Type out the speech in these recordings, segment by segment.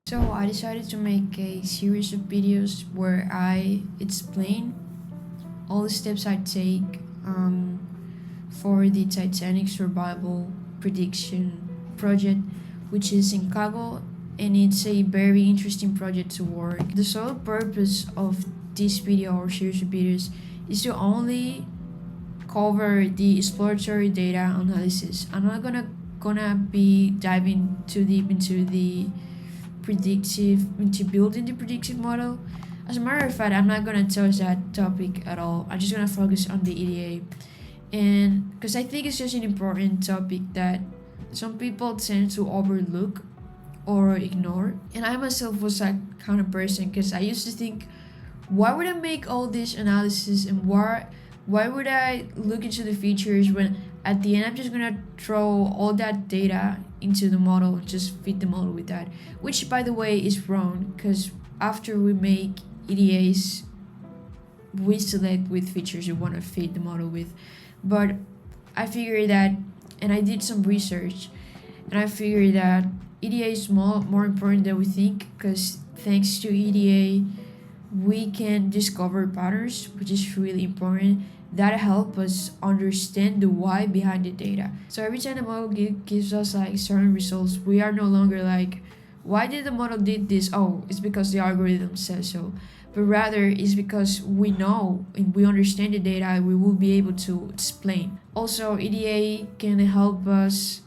So I decided to make a series of videos where I explain all the steps I take for the Titanic Survival Prediction project, which is in Kaggle, and it's a very interesting project to work. The sole purpose of this video or series of videos is to only cover the exploratory data analysis. I'm not gonna be diving too deep into building the predictive model. As a matter of fact, I'm not gonna touch that topic at all. I'm just gonna focus on the EDA, and because I think it's just an important topic that some people tend to overlook or ignore. And I myself was that kind of person, because I used to think, why would I make all this analysis, and why would I look into the features when at the end I'm just gonna throw all that data into the model and just feed the model with that, which by the way is wrong, because after we make EDAs we select with features we want to feed the model with. But I figured that, and I did some research, and I figured that EDA is more important than we think, because thanks to EDA we can discover patterns, which is really important, that help us understand the why behind the data. So every time the model gives us like certain results, we are no longer like, why did the model did this? Oh, it's because the algorithm says so. But rather it's because we know and we understand the data, and we will be able to explain. Also, EDA can help us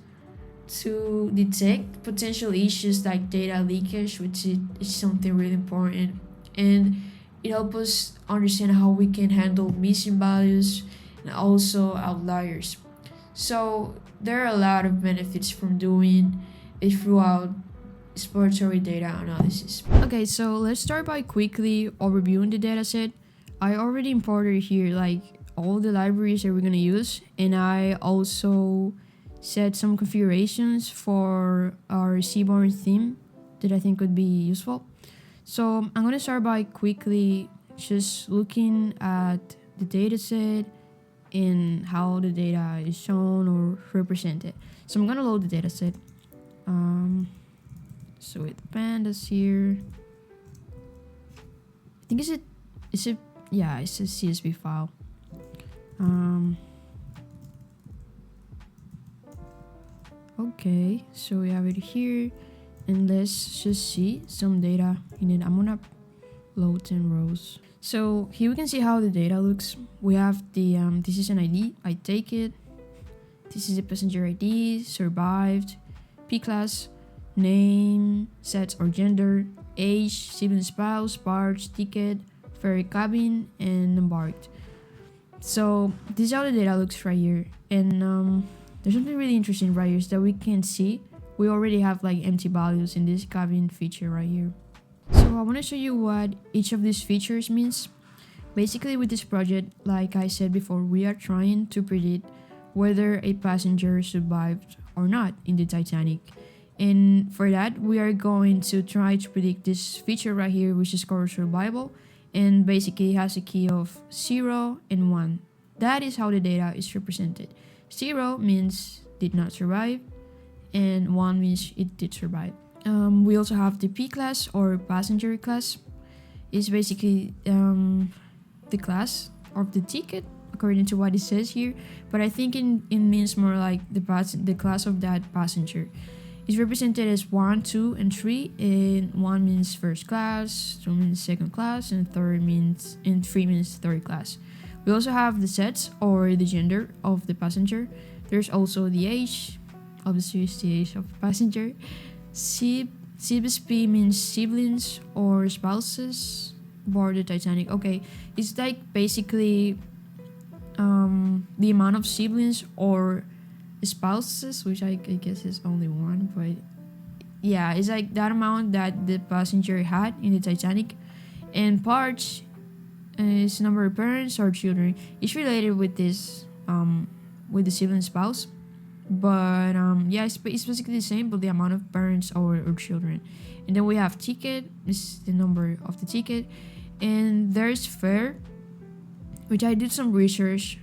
to detect potential issues like data leakage, which is something really important. And it helps us understand how we can handle missing values and also outliers. So there are a lot of benefits from doing a throughout exploratory data analysis. Okay, so let's start by quickly overviewing the dataset. I already imported here like all the libraries that we're gonna use, and I also set some configurations for our Seaborn theme that I think would be useful. So I'm gonna start by quickly just looking at the dataset and how the data is shown or represented. So I'm gonna load the dataset. So with pandas here, I think it's a CSV file. Okay, so we have it here, and let's just see some data in it. I'm gonna load 10 rows. So here we can see how the data looks. We have the this is an ID, I take it. This is a passenger ID, survived, P class, name, sex or gender, age, sibling spouse, barge, ticket, ferry cabin, and embarked. So this is how the data looks right here. And there's something really interesting right here is that we can see we already have like empty values in this cabin feature right here. So I want to show you what each of these features means. Basically with this project, like I said before, we are trying to predict whether a passenger survived or not in the Titanic. And for that, we are going to try to predict this feature right here, which is called survival, and basically has a key of 0 and 1. That is how the data is represented. 0 means did not survive, and 1 means it did survive. We also have the P class or passenger class. It's basically the class of the ticket according to what it says here, but I think it means more like the class of that passenger. It's represented as 1, 2, and 3, and 1 means first class, 2 means second class, and 3 means third class. We also have the sex or the gender of the passenger. There's also the age, obviously it's the age of the passenger. CBSP means siblings or spouses aboard the Titanic. Okay, it's like basically the amount of siblings or spouses, which I guess is only one, but yeah, it's like that amount that the passenger had in the Titanic. And parts is number of parents or children. It's related with this with the sibling spouse, but yeah, it's basically the same, but the amount of parents or children. And then we have ticket, this is the number of the ticket, and there's fare, which I did some research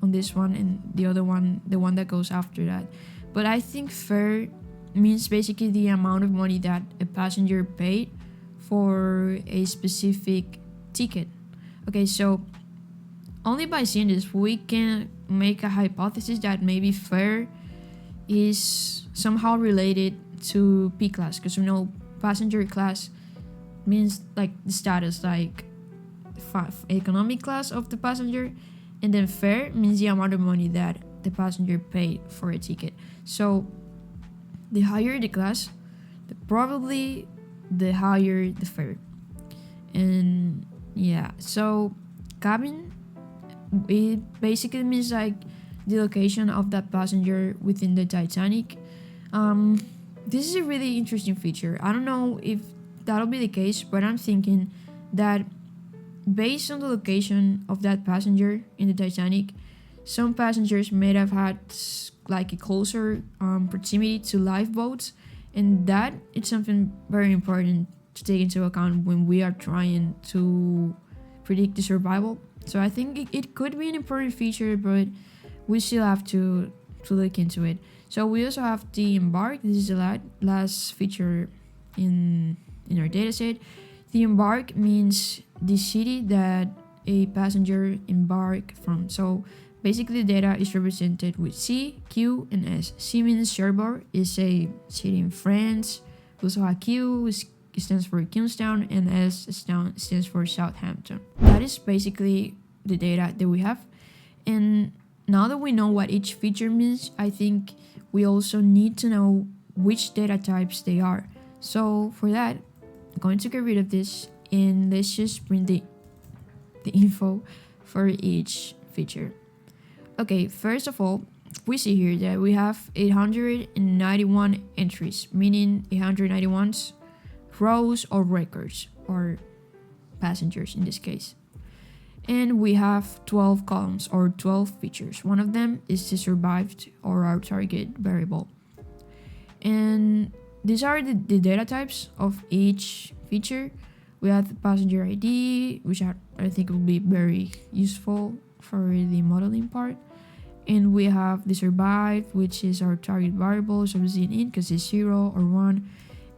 on this one, and the other one, the one that goes after that. But I think fare means basically the amount of money that a passenger paid for a specific ticket. Okay, so only by seeing this, we can make a hypothesis that maybe fare is somehow related to P class, because we know passenger class means like the status, like economic class of the passenger, and then fare means the amount of money that the passenger paid for a ticket. So the higher the class, probably the higher the fare. And yeah, so cabin, it basically means like the location of that passenger within the Titanic. This is a really interesting feature. I don't know if that'll be the case, but I'm thinking that based on the location of that passenger in the Titanic, some passengers may have had like a closer proximity to lifeboats, and that is something very important to take into account when we are trying to predict the survival. So I think it could be an important feature, but we still have to look into it. So we also have the embark. This is the last feature in our dataset. The embark means the city that a passenger embarked from. So basically the data is represented with C, Q, and S. C means Cherbourg, is a city in France. We also have Q, which stands for Kingstown, and S stands for Southampton. That is basically the data that we have. And now that we know what each feature means, I think we also need to know which data types they are. So for that, I'm going to get rid of this, and let's just print the info for each feature. Okay, first of all, we see here that we have 891 entries, meaning 891 rows or records, or passengers in this case. And we have 12 columns, or 12 features. One of them is the survived, or our target variable. And these are the data types of each feature. We have the passenger ID, which I think will be very useful for the modeling part. And we have the survived, which is our target variable, so we see an int because it's 0 or 1,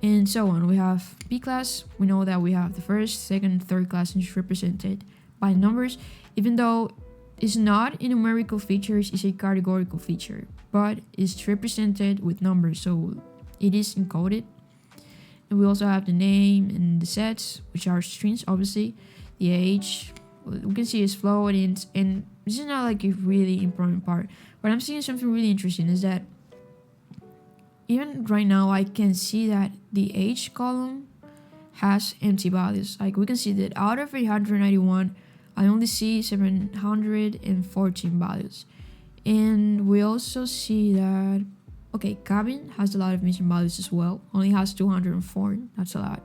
and so on. We have P class. We know that we have the first, second, third class is represented by numbers, even though it's not a numerical feature, it's a categorical feature, but it's represented with numbers, so it is encoded. And we also have the name and the sets, which are strings, obviously. The age, we can see is float, and this is not like a really important part, but I'm seeing something really interesting is that even right now I can see that the age column has empty values. Like we can see that out of 891, I only see 714 values. And we also see that, okay, cabin has a lot of missing values as well, only has 204, that's a lot.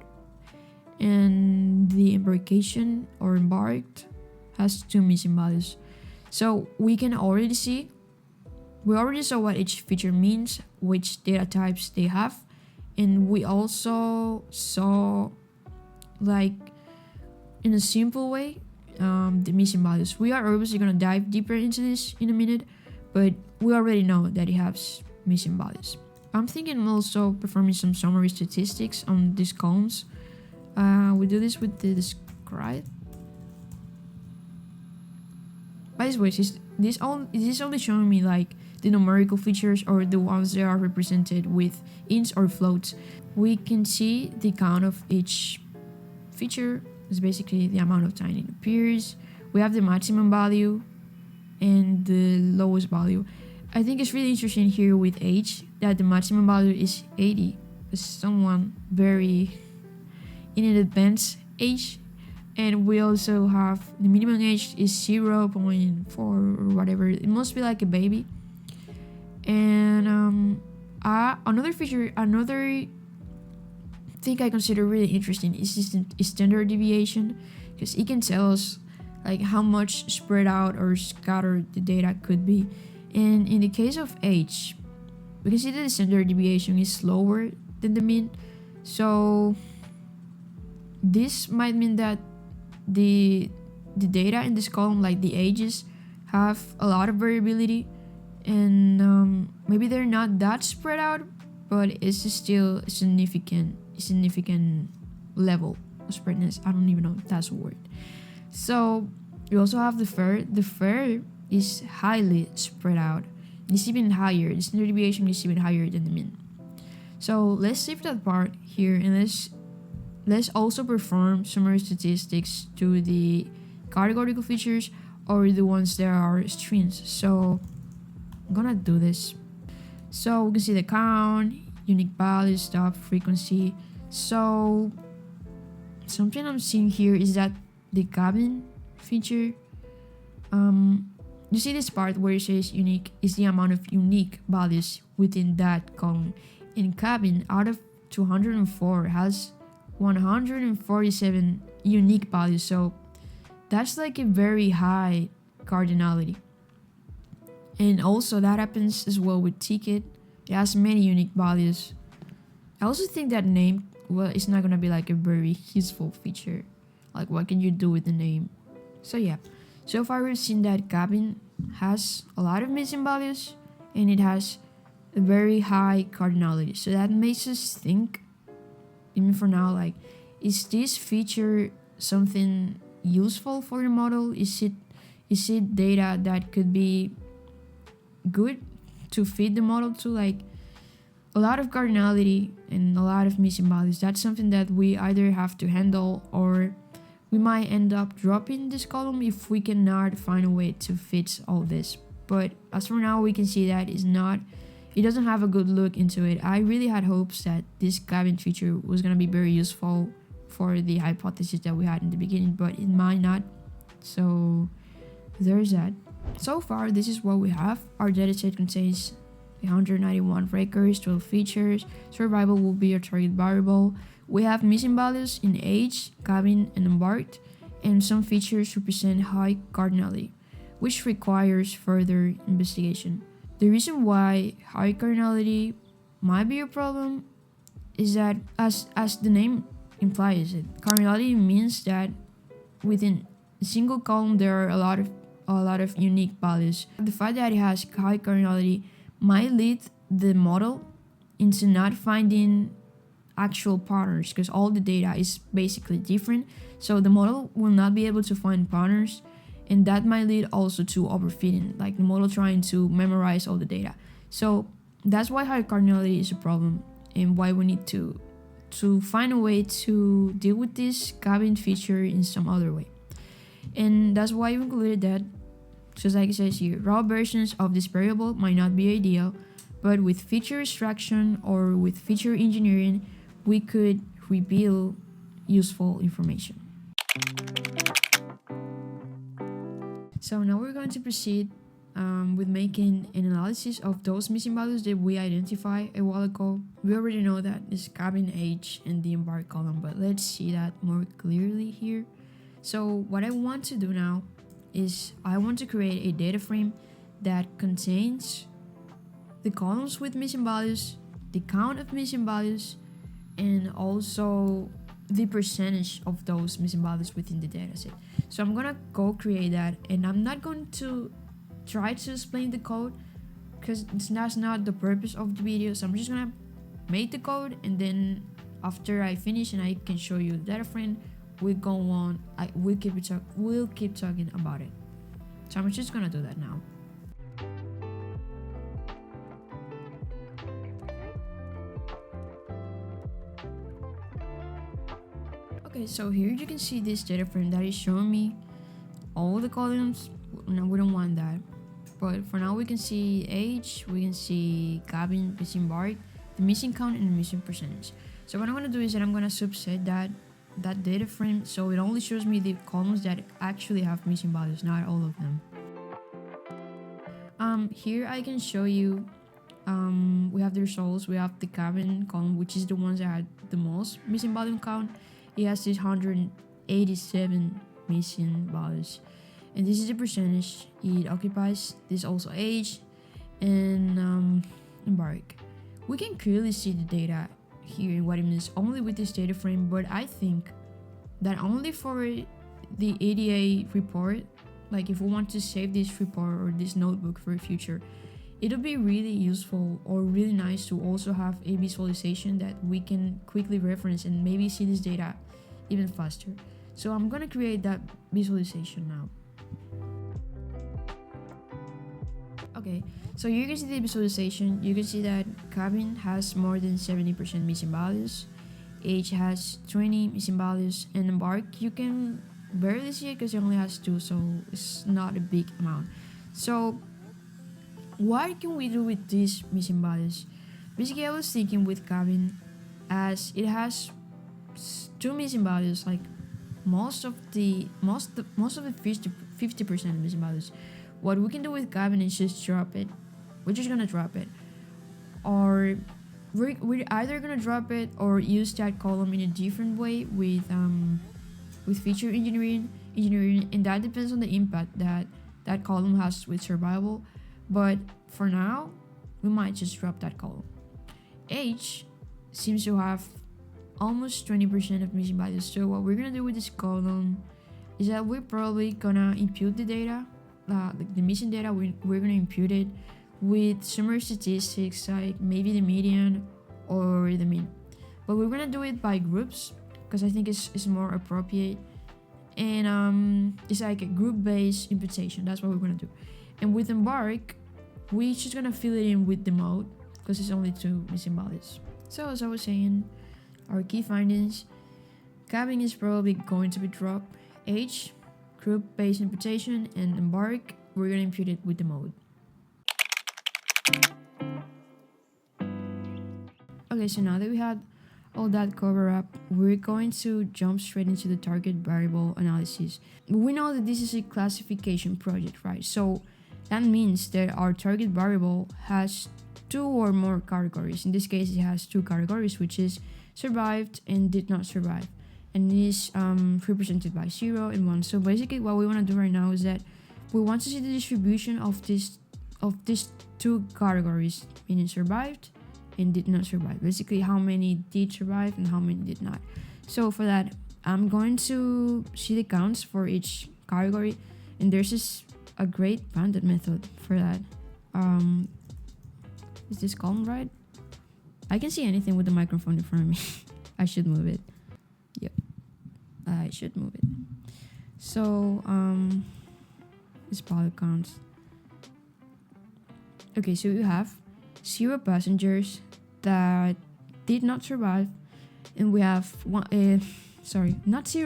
And the embarkation or embarked has 2 missing values. So we can already see, we already saw what each feature means, which data types they have, and we also saw, like, in a simple way, the missing values. We are obviously going to dive deeper into this in a minute, but we already know that it has missing values. I'm thinking also performing some summary statistics on these columns. We do this with the describe. By the way, this is only showing me like the numerical features or the ones that are represented with ints or floats. We can see the count of each feature is basically the amount of time it appears. We have the maximum value and the lowest value. I think it's really interesting here with age that the maximum value is 80. It's someone very in an advanced age. And we also have the minimum age is 0.4 or whatever. It must be like a baby. And another feature, another thing I consider really interesting is standard deviation, because it can tell us like how much spread out or scattered the data could be. And in the case of age, we can see that the standard deviation is lower than the mean. So this might mean that the data in this column, like the ages, have a lot of variability, and maybe they're not that spread out, but it's still a significant level of spreadness. I don't even know if that's a word. So you also have the FAIR. The FAIR is highly spread out. It's even higher. The standard deviation is even higher than the mean. So let's save that part here, and let's also perform summary statistics to the categorical features or the ones that are strings. So I'm gonna do this. So we can see the count, unique values, stop, frequency. So something I'm seeing here is that the cabin feature, you see this part where it says unique is the amount of unique values within that column. In cabin, out of 204 has 147 unique values. So that's like a very high cardinality. And also that happens as well with ticket. It has many unique values. I also think that name, well, it's not gonna be like a very useful feature. Like, what can you do with the name? So yeah, so far we've seen that cabin has a lot of missing values and it has a very high cardinality. So that makes us think, even for now, like, is this feature something useful for the model? Is it data that could be good to feed the model to? Like, a lot of cardinality and a lot of missing values, that's something that we either have to handle, or we might end up dropping this column if we cannot find a way to fix all this. But as for now, we can see that it doesn't have a good look into it. I really had hopes that this cabin feature was gonna be very useful for the hypothesis that we had in the beginning, but it might not. So there's that. So far, this is what we have. Our dataset contains 191 records, 12 features. Survival will be our target variable. We have missing values in age, cabin, and embarked, and some features represent high cardinality, which requires further investigation. The reason why high cardinality might be a problem is that, as the name implies it, cardinality means that within a single column there are a lot of unique values. The fact that it has high cardinality might lead the model into not finding actual patterns, because all the data is basically different. So the model will not be able to find patterns, and that might lead also to overfitting, like the model trying to memorize all the data. So that's why high cardinality is a problem, and why we need to find a way to deal with this cabin feature in some other way. And that's why we included that, just like it says here, raw versions of this variable might not be ideal, but with feature extraction or with feature engineering, we could reveal useful information. So now we're going to proceed with making an analysis of those missing values that we identified a while ago. We already know that it's cabin, age, and the embark column, but let's see that more clearly here. So what I want to do now is I want to create a data frame that contains the columns with missing values, the count of missing values, and also the percentage of those missing values within the dataset. So I'm gonna go create that, and I'm not going to try to explain the code because that's not the purpose of the video. So I'm just gonna make the code, and then after I finish and I can show you the data frame, we'll go on. We'll keep talking about it. So I'm just gonna do that now. Okay, so here you can see this data frame that is showing me all the columns. No, we don't want that. But for now, we can see age, we can see cabin, missing bark, the missing count, and the missing percentage. So what I'm gonna do is that I'm gonna subset that data frame so it only shows me the columns that actually have missing values, not all of them. Here I can show you, we have the results. We have the cabin column, which is the ones that had the most missing value count. It has this 187 missing values, and this is the percentage it occupies. This also age and embark. We can clearly see the data here, what it means only with this data frame, but I think that only for the EDA report like if we want to save this report or this notebook for the future, it'll be really useful or really nice to also have a visualization that we can quickly reference and maybe see this data even faster. So I'm gonna create that visualization now. Okay, so you can see the visualization. You can see that Karim has more than 70% missing values, Age has 20 missing values, and Embark you can barely see it because it only has 2, so it's not a big amount. So what can we do with these missing values? Basically, I was thinking with Karim, as it has 2 missing values, like most of the 50% missing values. What we can do with Karim is just drop it. We're just gonna drop it, or we're either gonna drop it or use that column in a different way with feature engineering, and that depends on the impact that that column has with survival. But for now, we might just drop that column. Age seems to have almost 20% of missing values. So what we're gonna do with this column is that we're probably gonna impute the data, the missing data. We're gonna impute it with summary statistics, like maybe the median or the mean. But we're gonna do it by groups because I think it's more appropriate. And it's like a group-based imputation. That's what we're gonna do. And with Embark, we're just gonna fill it in with the mode because it's only 2 missing values. So as I was saying, our key findings: Karim is probably going to be dropped. Age, group-based imputation, and Embark, we're gonna impute it with the mode. Okay, so now that we had all that covered up, we're going to jump straight into the target variable analysis. We know that this is a classification project, right? So that means that our target variable has 2 or more categories. In this case, it has 2 categories, which is survived and did not survive, and it is represented by 0 and 1. So basically what we want to do right now is that we want to see the distribution of these 2 categories, meaning survived and did not survive. Basically how many did survive and how many did not. So for that, I'm going to see the counts for each category, and there's a great banded method for that. Is this column right? I can see anything with the microphone in front of me. I should move it. Yep, I should move it. So this pilot counts. Okay, so you have 0 passengers that did not survive, and we have not 0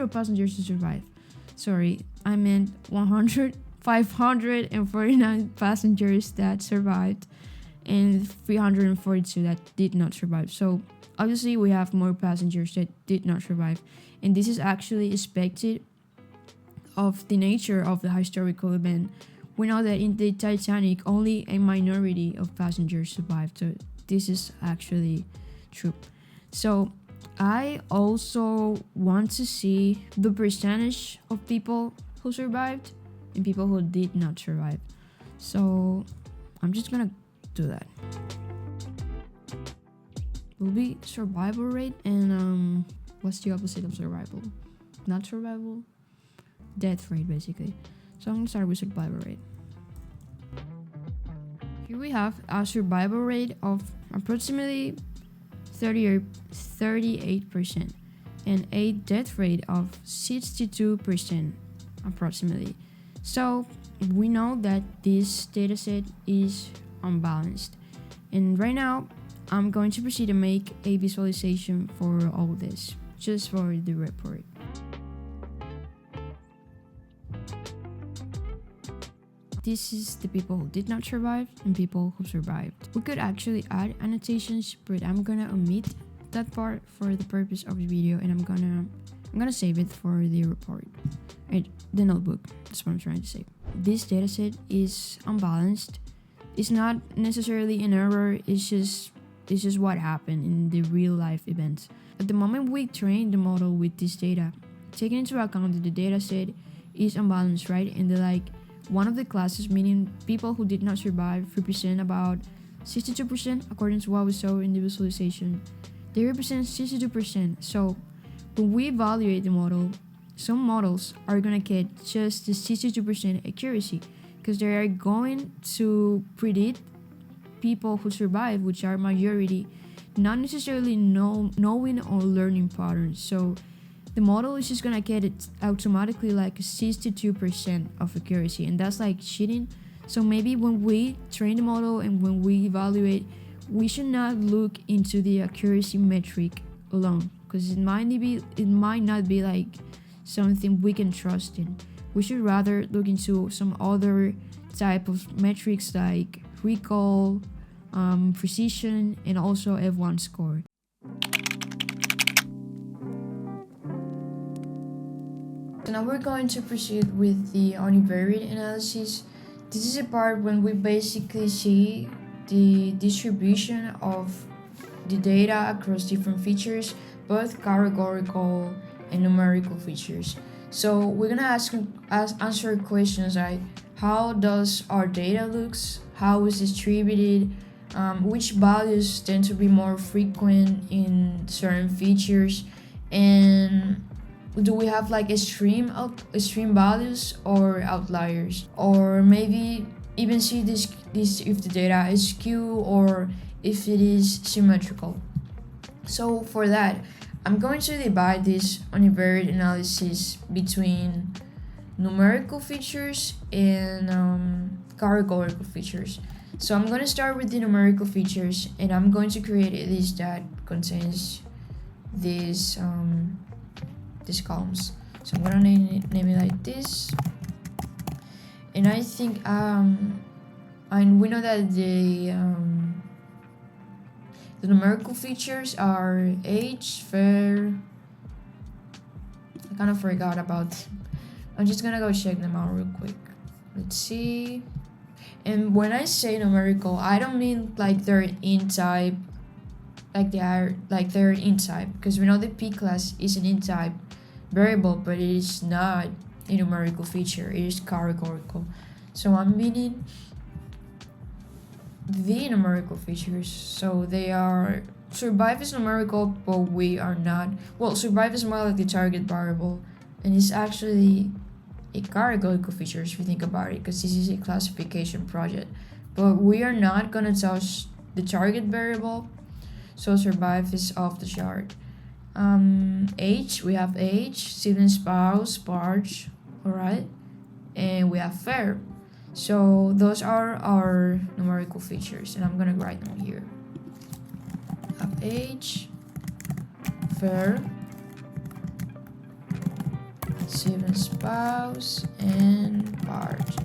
passengers to survive. Sorry, I meant 549 passengers that survived and 342 that did not survive. So obviously we have more passengers that did not survive, and this is actually expected of the nature of the historical event. We know that in the Titanic, only a minority of passengers survived, so this is actually true. So I also want to see the percentage of people who survived and people who did not survive. So I'm just gonna do that. Will be survival rate, and what's the opposite of survival? Not survival? Death rate, basically. So I'm gonna start with survival rate. Here we have a survival rate of approximately 38% and a death rate of 62% approximately. So we know that this dataset is unbalanced, and right now I'm going to proceed to make a visualization for all this, just for the report. This is the people who did not survive and people who survived. We could actually add annotations, but I'm gonna omit that part for the purpose of the video, and I'm gonna save it for the report. Right, the notebook. That's what I'm trying to say. This dataset is unbalanced. It's not necessarily an error. It's just what happened in the real life events. At the moment we train the model with this data, taking into account that the dataset is unbalanced, right? And one of the classes, meaning people who did not survive, represent about 62% according to what we saw in the visualization. They represent 62%. So when we evaluate the model, some models are gonna get just the 62% accuracy because they are going to predict people who survive, which are majority, not necessarily knowing or learning patterns. So the model is just gonna get it automatically like 62% of accuracy, and that's like cheating. So maybe when we train the model and when we evaluate, we should not look into the accuracy metric alone, because it might not be like something we can trust in. We should rather look into some other type of metrics like recall, precision, and also F1 score. So now we're going to proceed with the univariate analysis. This is a part when we basically see the distribution of the data across different features, both categorical and numerical features. So we're gonna answer questions like how does our data looks, how is distributed, which values tend to be more frequent in certain features, and do we have like extreme values or outliers, or maybe even see this if the data is skewed or if it is symmetrical. So for that, I'm going to divide this univariate analysis between numerical features and categorical features. So I'm going to start with the numerical features, and I'm going to create a list that contains these columns. So I'm gonna name it like this. And I think and we know that the numerical features are age, fair. I kind of forgot about them. I'm just gonna go check them out real quick. Let's see. And when I say numerical, I don't mean like they're in type, they're in type, because we know the P class is an in type variable, but it is not a numerical feature, it is categorical. So I'm meaning the numerical features. So they are, survive is numerical, but we are not. Well, survive is more like the target variable, and it's actually a categorical feature if you think about it, because this is a classification project. But we are not gonna touch the target variable, so survive is off the chart. Age, we have age, sibling, spouse, barge, alright, and we have fair. So those are our numerical features, and I'm gonna write them here. Have age, fair, sibling, spouse, and barge.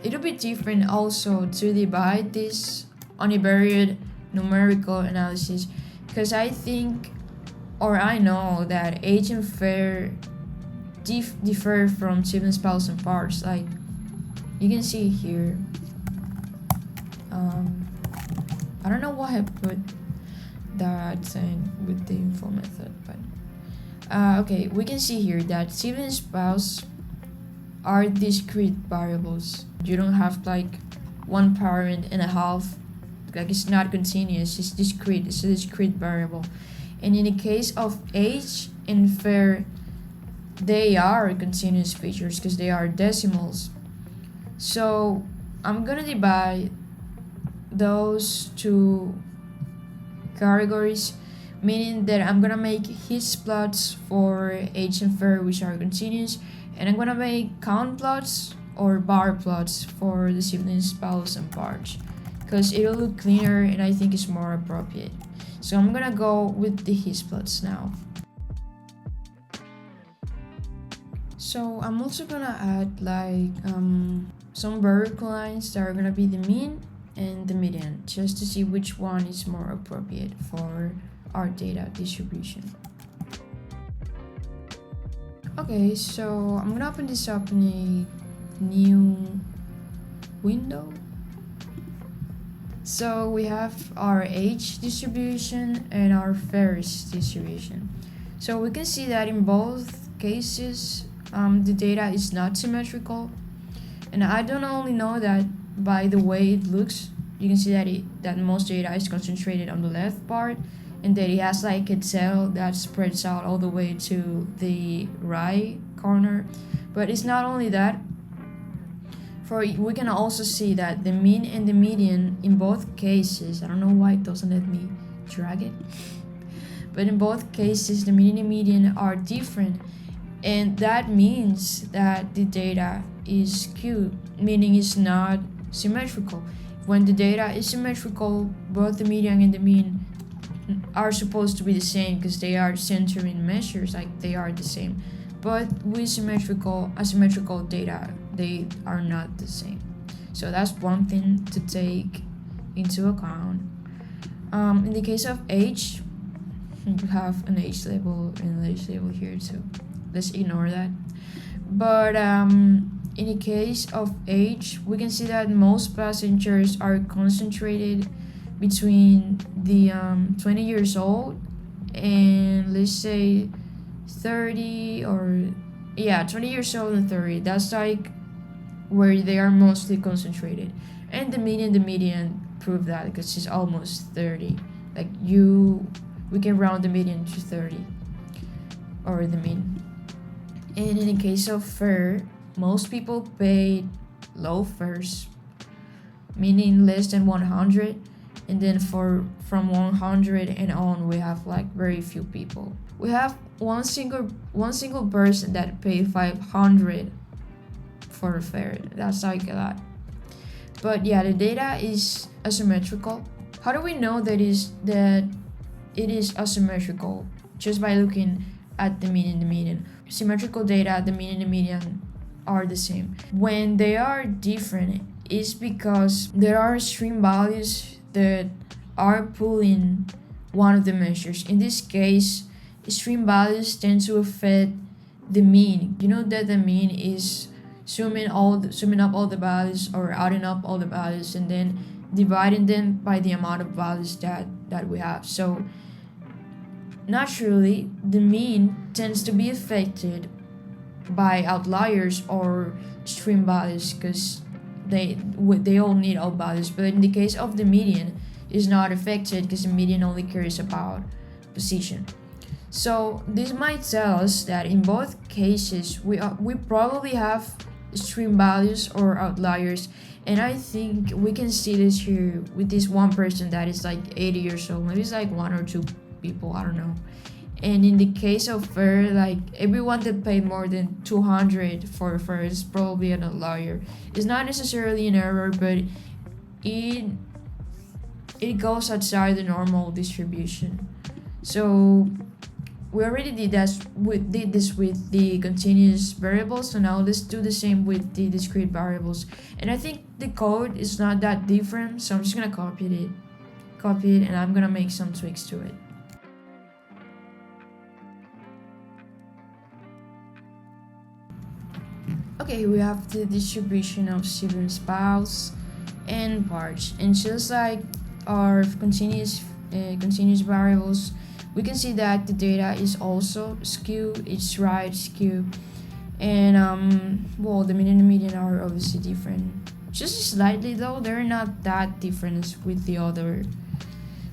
It'll be different also to divide this univariate numerical analysis, because I think, or I know that age and fair differ from sibling, spouse, and parts. Like you can see here. I don't know why I put that thing with the info method, but okay, we can see here that sibling and spouse are discrete variables. You don't have like one parent and a half. Like it's not continuous, it's discrete, it's a discrete variable. And in the case of age and fair, they are continuous features because they are decimals. So I'm gonna divide those two categories, meaning that I'm gonna make his plots for age and fair, which are continuous, and I'm gonna make count plots or bar plots for the sibling, spouse, and barge, because it'll look cleaner and I think it's more appropriate. So I'm gonna go with the his plots now. So I'm also gonna add like some vertical lines that are gonna be the mean and the median, just to see which one is more appropriate for our data distribution. Okay, so I'm gonna open this up in a new window. So we have our age distribution and our fairness distribution. So we can see that in both cases, the data is not symmetrical. And I don't only know that by the way it looks. You can see that that most data is concentrated on the left part, and that it has like a tail that spreads out all the way to the right corner. But it's not only that. We can also see that the mean and the median in both cases, I don't know why it doesn't let me drag it, but in both cases the mean and the median are different, and that means that the data is skewed, meaning it's not symmetrical. When the data is symmetrical, both the median and the mean are supposed to be the same because they are centering measures, like they are the same. But with asymmetrical data, they are not the same. So that's one thing to take into account. In the case of age, you have an age label and an age label here too. Let's ignore that. But in the case of age, we can see that most passengers are concentrated between the 20 years old and let's say 30 or 20 years old and 30. That's like where they are mostly concentrated, and the median prove that because it's almost 30. Like we can round the median to 30 or the mean. And in the case of fare, most people pay low fares, meaning less than 100, and then from 100 and on we have like very few people. We have one single person that paid 500 for a fare. That's like a lot. But yeah, the data is asymmetrical. How do we know that it is asymmetrical? Just by looking at the mean and the median. Symmetrical data, the mean and the median are the same. When they are different, it's because there are stream values that are pulling one of the measures. In this case, stream values tend to affect the mean. You know that the mean is summing up all the values or adding up all the values and then dividing them by the amount of values that we have. So naturally, the mean tends to be affected by outliers or stream values because they all need all values. But in the case of the median, is not affected because the median only cares about position. So this might tell us that in both cases we probably have stream values or outliers, and I think we can see this here with this one person that is like 80 years old. Maybe it's like one or two people, I don't know. And in the case of fare, like everyone that paid more than 200 for fare is probably an outlier. It's not necessarily an error, but it goes outside the normal distribution. So we already did this with the continuous variables, so now let's do the same with the discrete variables. And I think the code is not that different, so I'm just gonna copy it, and I'm gonna make some tweaks to it. Okay, we have the distribution of sibling spouse and parts, and just like our continuous variables, we can see that the data is also skewed. It's right skewed, and the mean and the median are obviously different, just slightly though. They're not that different with the other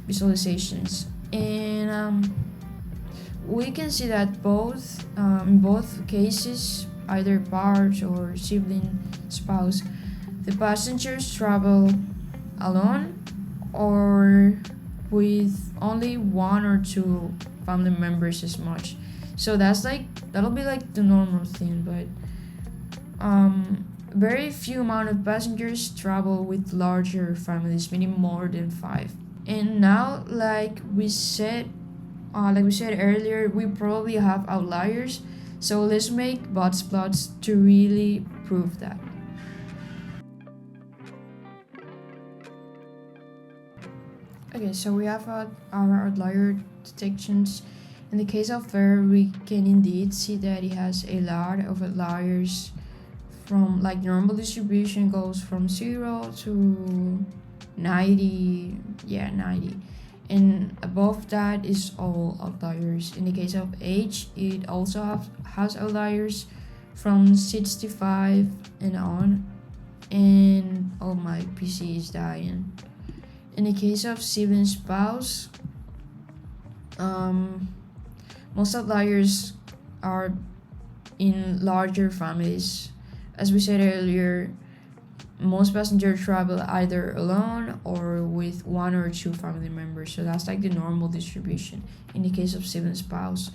visualizations, and we can see that in both cases, either parts or sibling spouse, the passengers travel alone or with only one or two family members as much. So that'll be like the normal thing, but very few amount of passengers travel with larger families, meaning more than 5. And now, like we said earlier, we probably have outliers. So let's make bots plots to really prove that. Okay, so we have our outlier detections. In the case of fare, we can indeed see that it has a lot of outliers from like normal distribution goes from 0 to 90, 90. And above that is all outliers. In the case of age, it also has outliers from 65 and on. And oh, my PC is dying. In the case of sibling spouse, Most outliers are in larger families. As we said earlier, most passengers travel either alone or with one or two family members, so that's like the normal distribution in the case of sibling spouse.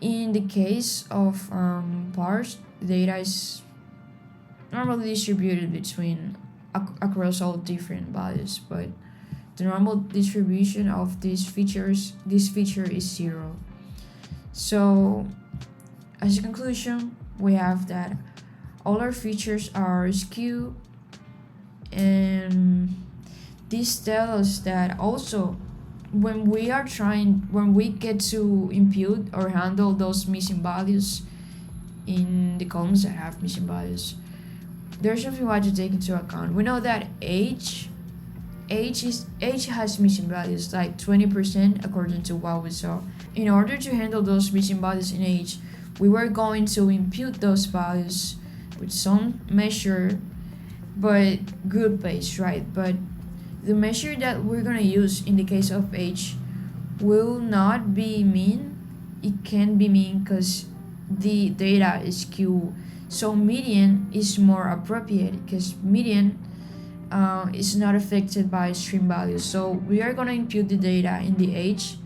In the case of parts, data is normally distributed between across all different values, but the normal distribution of this feature is 0. So as a conclusion, we have that all our features are skewed, and this tells us that also when we get to impute or handle those missing values in the columns that have missing values, there's something we have to take into account. We know that age has missing values like 20% according to what we saw. In order to handle those missing values in age, we were going to impute those values with some measure, but good base, right? But the measure that we're gonna use in the case of age will not be mean. It can be mean because the data is skewed. So median is more appropriate because median is not affected by stream values. So we are gonna impute the data in the age,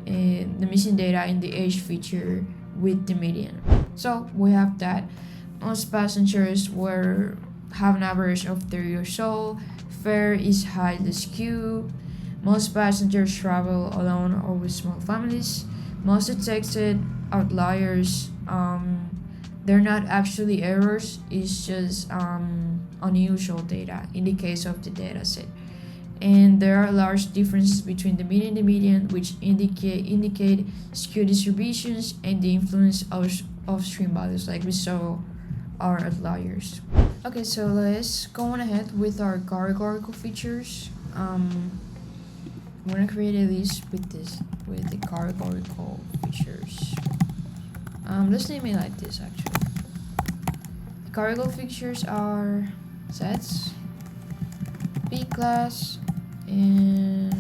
the missing data in the age feature with the median. So we have that most passengers have an average of 30 years old. Fare is highly skewed. Most passengers travel alone or with small families. Most detected outliers, they're not actually errors, it's just unusual data in the case of the dataset. And there are large differences between the mean and the median, which indicate skew distributions and the influence of stream values, like we saw our outliers. Okay, so let's go on ahead with our categorical features. I'm gonna create a list with the categorical features. Let's name it like this actually. The categorical features are sets, P class, and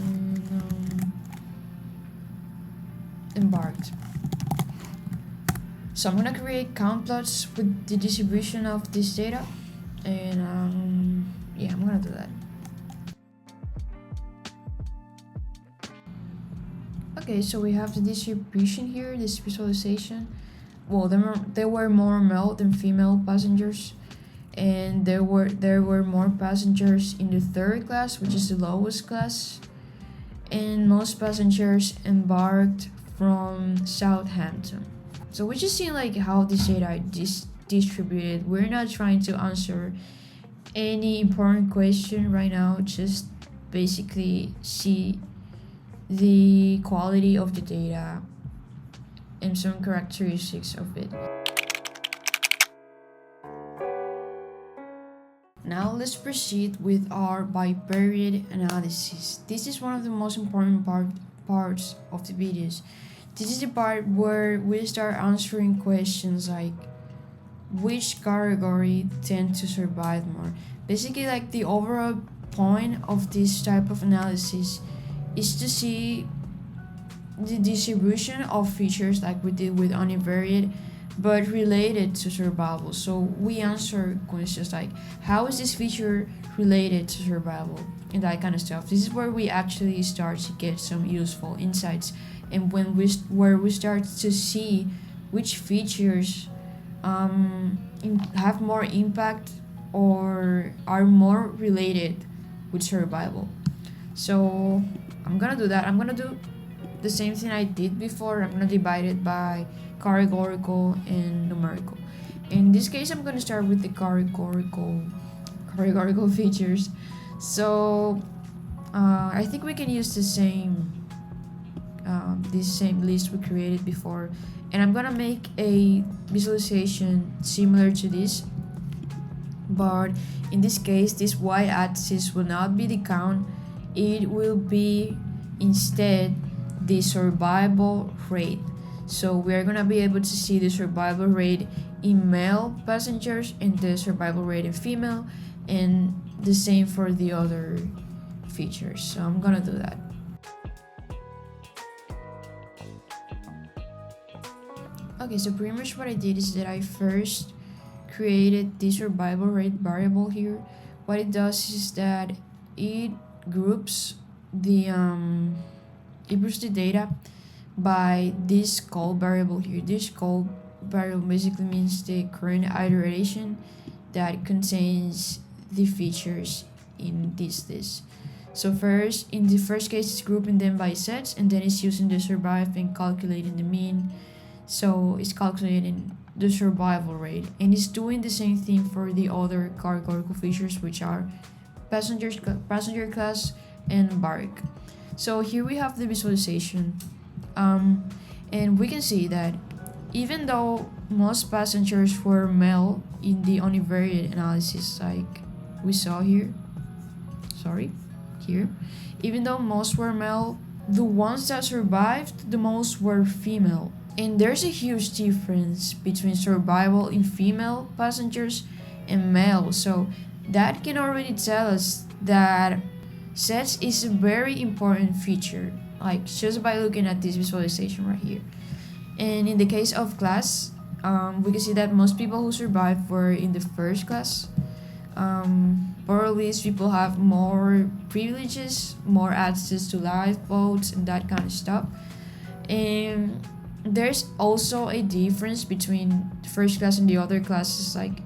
embarked. So I'm gonna create count plots with the distribution of this data, and yeah, I'm gonna do that. Okay, so we have the distribution here, this visualization. Well, there were more male than female passengers, and there were more passengers in the third class, which is the lowest class, and most passengers embarked from Southampton. So we're just seeing like how this data is distributed. We're not trying to answer any important question right now, just basically see the quality of the data and some characteristics of it. Now let's proceed with our bivariate analysis. This is one of the most important parts of the videos. This is the part where we start answering questions like which category tend to survive more. Basically, like the overall point of this type of analysis is to see the distribution of features like we did with univariate, but related to survival. So we answer questions like how is this feature related to survival and that kind of stuff. This is where we actually start to get some useful insights, and where we start to see which features have more impact or are more related with survival. So I'm gonna do that. I'm gonna do the same thing I did before. I'm gonna divide it by categorical and numerical. In this case, I'm gonna start with the categorical features. So I think we can use this same list we created before, and I'm gonna make a visualization similar to this, but in this case this y-axis will not be the count, it will be instead the survival rate. So we're gonna be able to see the survival rate in male passengers and the survival rate in female, and the same for the other features. So I'm gonna do that. Okay, so pretty much what I did is that I first created the survival rate variable here. What it does is that it groups the data by this call variable here. This call variable basically means the current iteration that contains the features in this list. So first, in the first case, it's grouping them by sets, and then it's using the survive and calculating the mean. So it's calculating the survival rate, and it's doing the same thing for the other categorical features, which are passenger class and embark. So here we have the visualization, and we can see that even though most passengers were male in the univariate analysis, like we saw here, even though most were male, the ones that survived the most were female. And there's a huge difference between survival in female passengers and male. So that can already tell us that sets is a very important feature, like just by looking at this visualization right here. And in the case of class, we can see that most people who survived were in the first class. Probably these people have more privileges, more access to lifeboats and that kind of stuff. And there's also a difference between the first class and the other classes. Like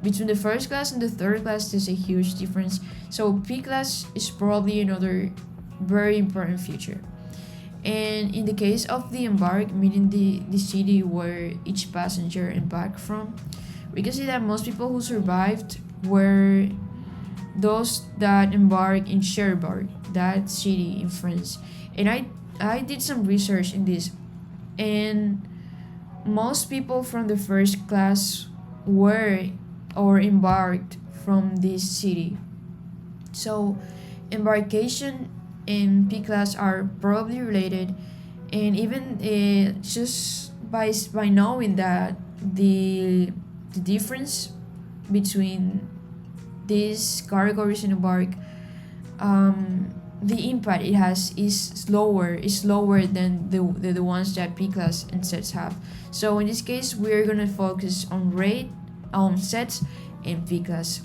between the first class and the third class, there's a huge difference. So P class is probably another very important feature. And in the case of the embark, meaning the city where each passenger embarked from, we can see that most people who survived were those that embarked in Cherbourg, that city in France. And I did some research in this, and most people from the first class were or embarked from this city. So embarkation and P class are probably related, and even just by knowing that the difference between these categories in embark, the impact it has is lower than the ones that P class and sets have. So in this case, we're gonna focus on rate, on sets, and P class.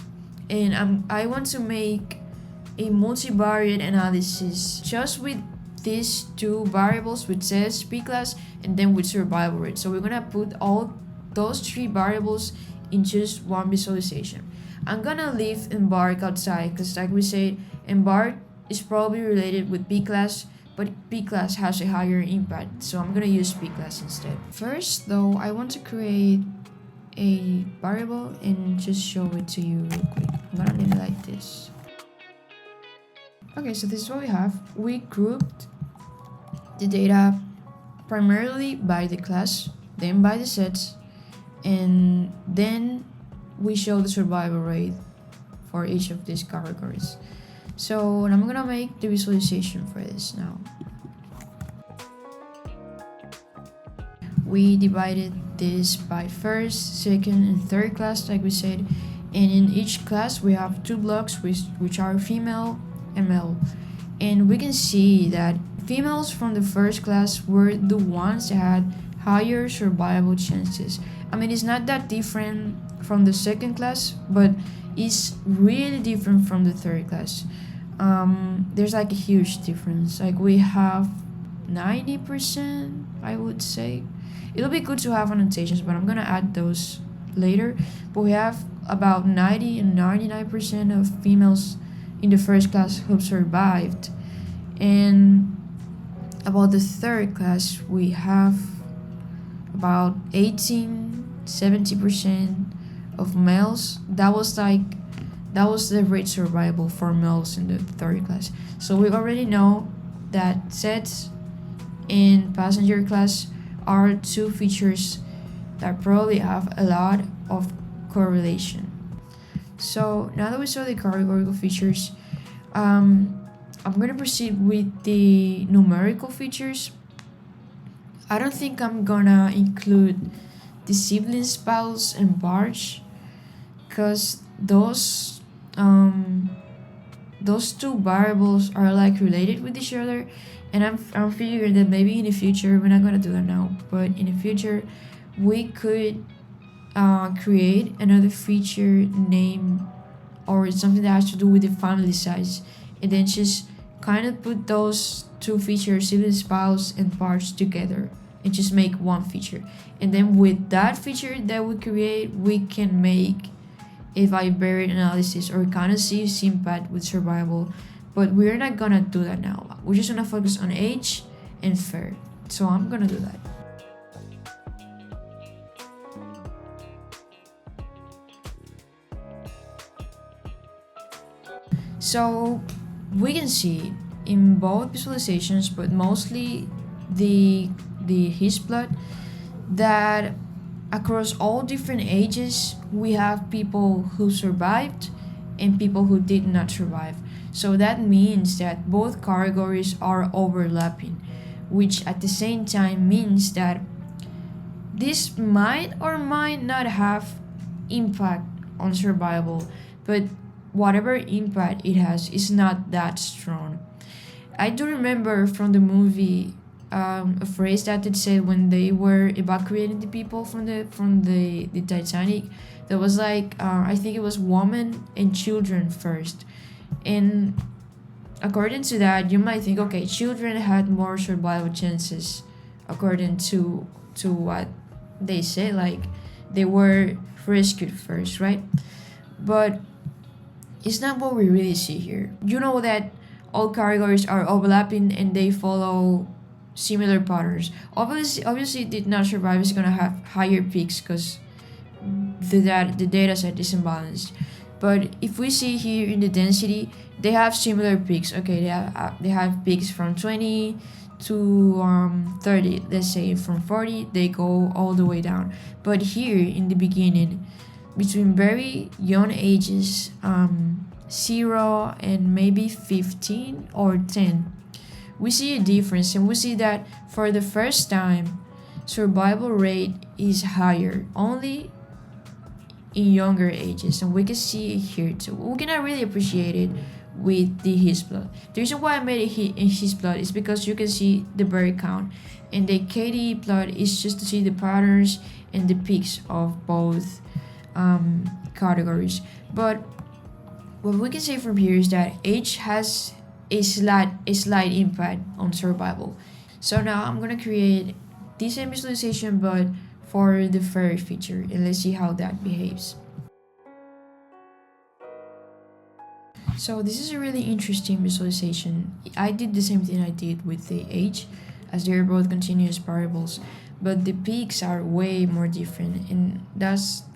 And I want to make a multivariate analysis just with these two variables, with sets, P class, and then with survival rate. So we're gonna put all those three variables in just one visualization. I'm gonna leave embark outside because, like we said, embark is probably related with P class, but P class has a higher impact, so I'm gonna use P class instead. First though, I want to create a variable and just show it to you real quick. I'm gonna name it like this. Okay, so this is what we have. We grouped the data primarily by the class, then by the sets, and then we show the survival rate for each of these categories. So I'm gonna make the visualization for this now. We divided this by first, second, and third class, like we said, and in each class we have two blocks which are female and male. And we can see that females from the first class were the ones that had higher survival chances. I mean, it's not that different from the second class, but it's really different from the third class. There's like a huge difference. Like we have 90%, I would say. It'll be good to have annotations, but I'm gonna add those later. But we have about 90 and 99% of females in the first class who survived. And about the third class, we have about 70% of males. That was the rate survival for males in the third class. So we already know that sets in passenger class are two features that probably have a lot of correlation. So now that we saw the categorical features, I'm gonna proceed with the numerical features. I don't think I'm gonna include the sibling, spouse, and barge, because those two variables are like related with each other, and I'm figuring that maybe in the future, we're not gonna do that now, but in the future we could create another feature name or something that has to do with the family size, and then just kind of put those two features, even spouse and parts, together and just make one feature. And then with that feature that we create, we can make a bivariate analysis or kind of see impact with survival. But we're not gonna do that now. We're just gonna focus on age and fair. So I'm gonna do that. So we can see in both visualizations, but mostly the his plot, that across all different ages we have people who survived and people who did not survive. So that means that both categories are overlapping, which at the same time means that this might or might not have impact on survival, but whatever impact it has is not that strong. I do remember from the movie a phrase that it said when they were evacuating the people from the Titanic. That was like I think it was women and children first, and according to that, you might think, okay, children had more survival chances, according to what they say, like they were rescued first, right? But it's not what we really see here. You know that all categories are overlapping and they follow similar patterns. Obviously, did not survive is gonna have higher peaks because the data set is imbalanced. But if we see here in the density, they have similar peaks. Okay, they have peaks from 20 to 30. Let's say from 40 they go all the way down. But here in the beginning, between very young ages, 0 and maybe 15 or 10, we see a difference, and we see that for the first time, survival rate is higher only in younger ages, and we can see it here too. We cannot really appreciate it with the his plot. The reason why I made it in his plot is because you can see the berry count, and the KD plot is just to see the patterns and the peaks of both categories. But what we can say from here is that age has a slight impact on survival. So now I'm gonna create the same visualization but for the fairy feature, and let's see how that behaves. So this is a really interesting visualization. I did the same thing I did with the age, as they're both continuous variables, but the peaks are way more different, and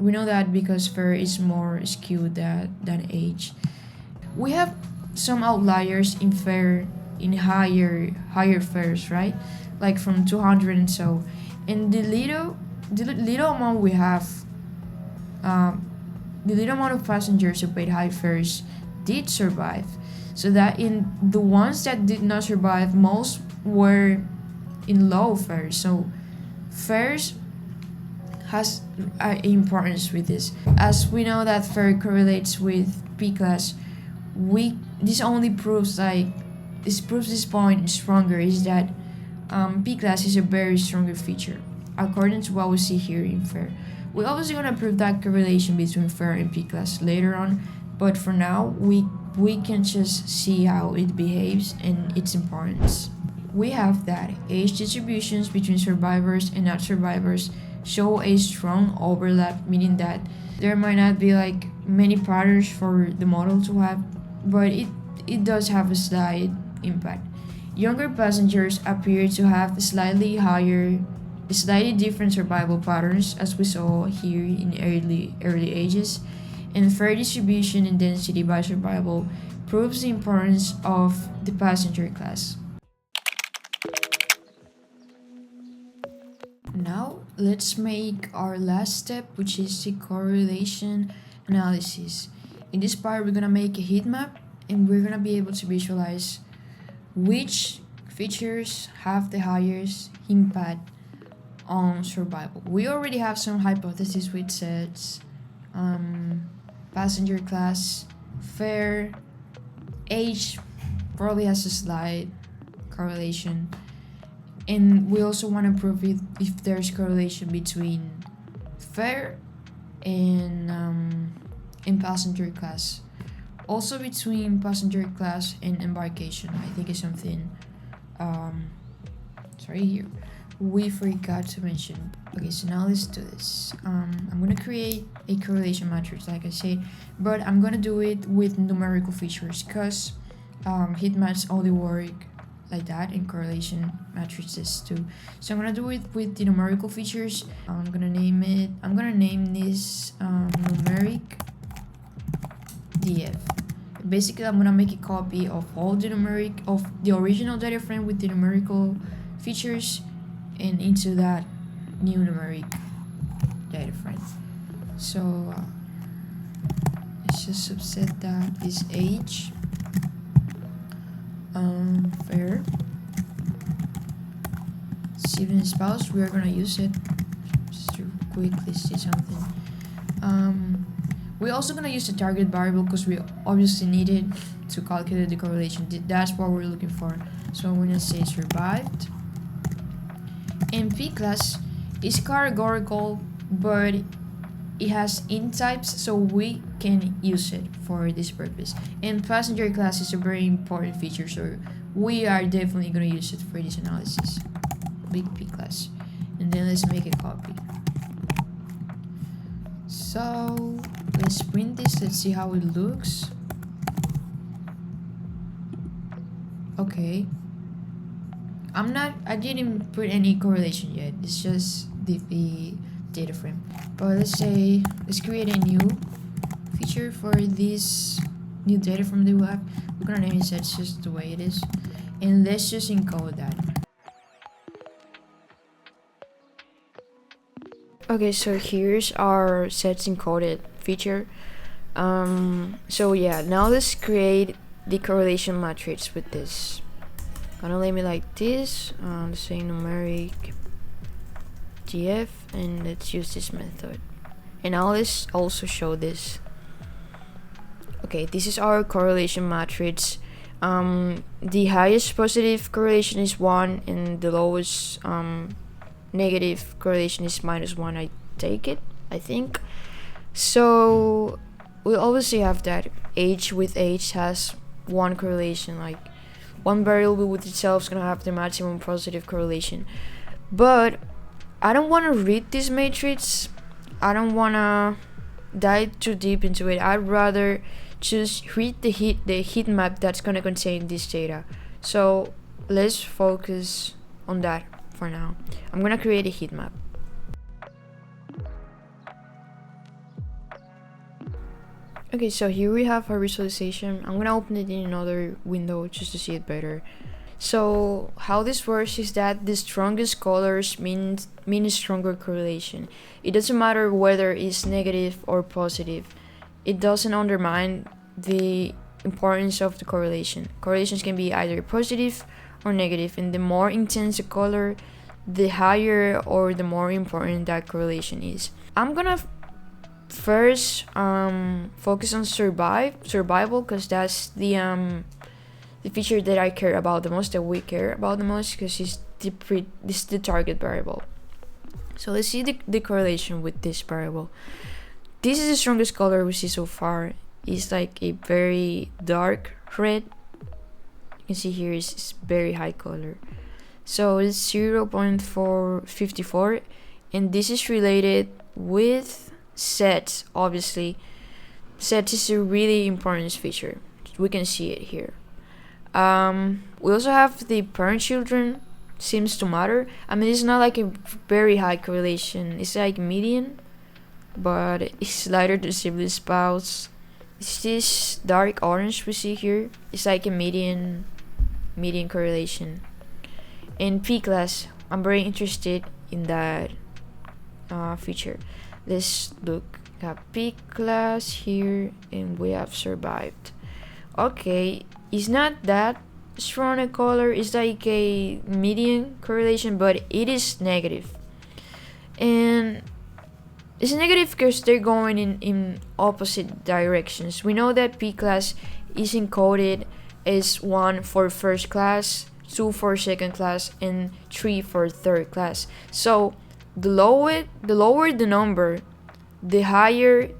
we know that because fair is more skewed than age. We have some outliers in fair, in higher fairs, right? Like from 200 and so, and the little amount we have, the little amount of passengers who paid high fares did survive. So that in the ones that did not survive, most were in low fares. So fares has importance with this, as we know that fare correlates with P class. This only proves this point stronger, is that P class is a very stronger feature according to what we see here in fair. We're obviously gonna prove that correlation between fair and P class later on, but for now we can just see how it behaves and its importance. We have that age distributions between survivors and not survivors show a strong overlap, meaning that there might not be like many patterns for the model to have, but it does have a slight impact. Younger passengers appear to have slightly different survival patterns, as we saw here in early ages, and fair distribution and density by survival proves the importance of the passenger class. Now let's make our last step, which is the correlation analysis. In this part, we're gonna make a heat map, and we're gonna be able to visualize which features have the highest impact on survival. We already have some hypotheses which says passenger class, fare, age probably has a slight correlation. And we also want to prove if there's correlation between fare and passenger class. Also between passenger class and embarkation, I think is something sorry, here we forgot to mention. Okay, so now let's do this. I'm gonna create a correlation matrix like I said, but I'm gonna do it with numerical features because heat maps only work like that, and correlation matrices too. So I'm gonna do it with the numerical features. I'm gonna name this numeric df. Basically, I'm gonna make a copy of all the original data frame with the numerical features and into that new numeric data frame. So let's just subset that is age, fair, civilian spouse. We are gonna use it just to quickly see something. We're also gonna use the target variable because we obviously need it to calculate the correlation. That's what we're looking for. So I'm gonna say survived. And P class is categorical, but it has int types, so we can use it for this purpose. And passenger class is a very important feature, so we are definitely gonna use it for this analysis. Big P class. And then let's make a copy. So let's print this, let's see how it looks. Okay. I didn't put any correlation yet. It's just the data frame. But let's create a new feature for this new data frame that we have. We're gonna name it sets just the way it is. And let's just encode that. Okay, so here's our sets encoded feature. So yeah, now let's create the correlation matrix with this. Gonna name it like this, say numeric df, and let's use this method. And now let's also show this. Okay, this is our correlation matrix. The highest positive correlation is 1 and the lowest negative correlation is -1. I think. So we obviously have that age with age has 1 correlation, like one variable with itself is gonna have the maximum positive correlation. But I don't want to read this matrix. I don't want to dive too deep into it. I'd rather just read the heat map that's gonna contain this data. So let's focus on that for now. I'm gonna create a heat map. Okay, so here we have our visualization. I'm gonna open it in another window just to see it better. So how this works is that the strongest colors mean a stronger correlation. It doesn't matter whether it's negative or positive. It doesn't undermine the importance of the correlation. Correlations can be either positive or negative, and the more intense the color, the higher or the more important that correlation is. I'm gonna first focus on survival because that's the feature that I care about the most, that we care about the most, because it's the target variable. So let's see the correlation with this variable. This is the strongest color we see so far. It's like a very dark red. You can see here is very high color. So it's 0.454, and this is related with sets. Obviously, sets is a really important feature. We can see it here. We also have the parent children, seems to matter. I mean, it's not like a very high correlation. It's like median, but it's lighter to sibling spouse. It's this dark orange we see here. It's like a median correlation. In P class, I'm very interested in that feature. Let's look at P class here, and we have survived. Okay, it's not that strong a color. It's like a median correlation, but it is negative. And it's negative because they're going in opposite directions. We know that P class is encoded as 1 for first class, 2 for second class, and 3 for third class. So the lower the number, the higher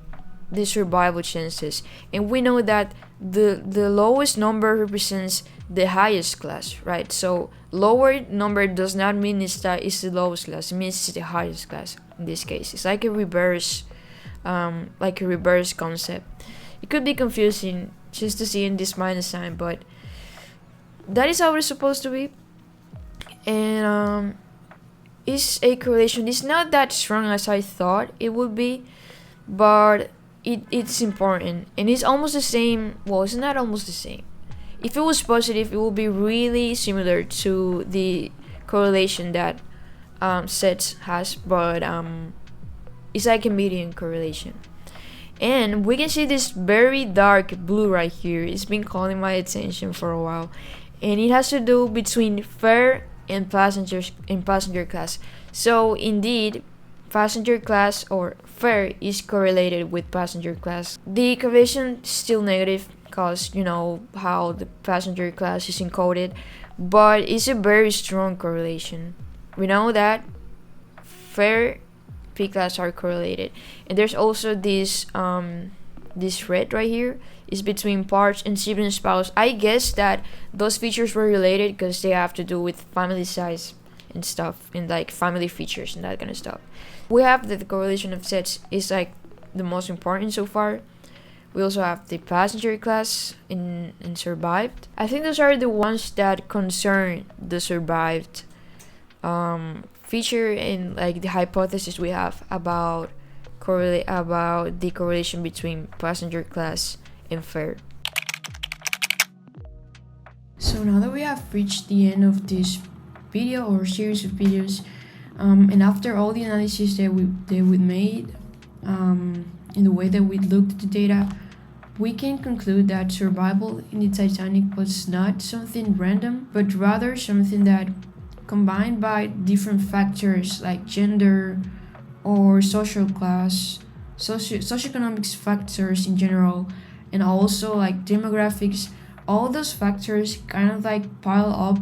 the survival chances. And we know that the lowest number represents the highest class, right? So lower number does not mean it's the lowest class, it means it's the highest class. In this case, it's like a reverse concept. It could be confusing just to see in this minus sign, but that is how it's supposed to be. And is a correlation. It's not that strong as I thought it would be, but it's important, and it's almost the same. Well, it's not almost the same. If it was positive, it would be really similar to the correlation that sets has, but it's like a median correlation. And we can see this very dark blue right here. It's been calling my attention for a while, and it has to do between fare and passenger class. So indeed, passenger class or fare is correlated with passenger class. The correlation is still negative because you know how the passenger class is encoded, but it's a very strong correlation. We know that fare P class are correlated, and there's also this red right here is between parts and sibling spouse. I guess that those features were related because they have to do with family size and stuff, and like family features and that kind of stuff. We have that the correlation of sets is like the most important so far. We also have the passenger class and survived. I think those are the ones that concern the survived feature and like the hypothesis we have about the correlation between passenger class and fare. So now that we have reached the end of this video or series of videos, and after all the analysis that we made, in the way that we looked at the data, we can conclude that survival in the Titanic was not something random, but rather something that combined by different factors like gender or social class, socioeconomic factors in general, and also like demographics. All those factors kind of like pile up,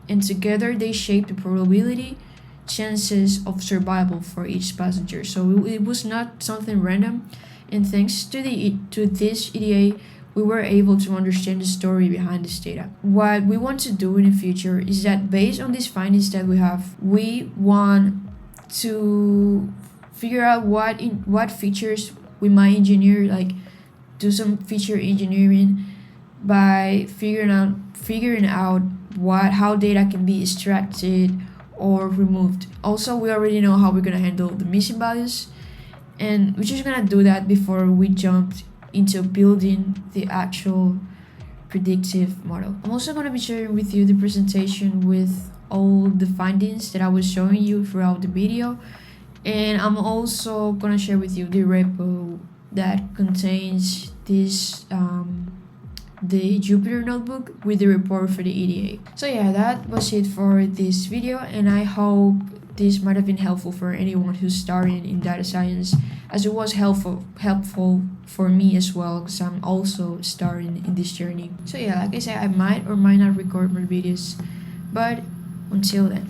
and together they shape the probability chances of survival for each passenger. So it was not something random, and thanks to this EDA, we were able to understand the story behind this data. What we want to do in the future is that based on these findings that we have, we want to figure out what features we might engineer, like do some feature engineering by figuring out how data can be extracted or removed. Also, we already know how we're gonna handle the missing values, and we're just gonna do that before we jump into building the actual predictive model. I'm also gonna be sharing with you the presentation with all the findings that I was showing you throughout the video, and I'm also gonna share with you the repo that contains this the Jupyter notebook with the report for the EDA. So yeah, that was it for this video, and I hope this might have been helpful for anyone who's starting in data science, as it was helpful for me as well, because I'm also starting in this journey. So yeah, like I said, I might or might not record more videos, but until then.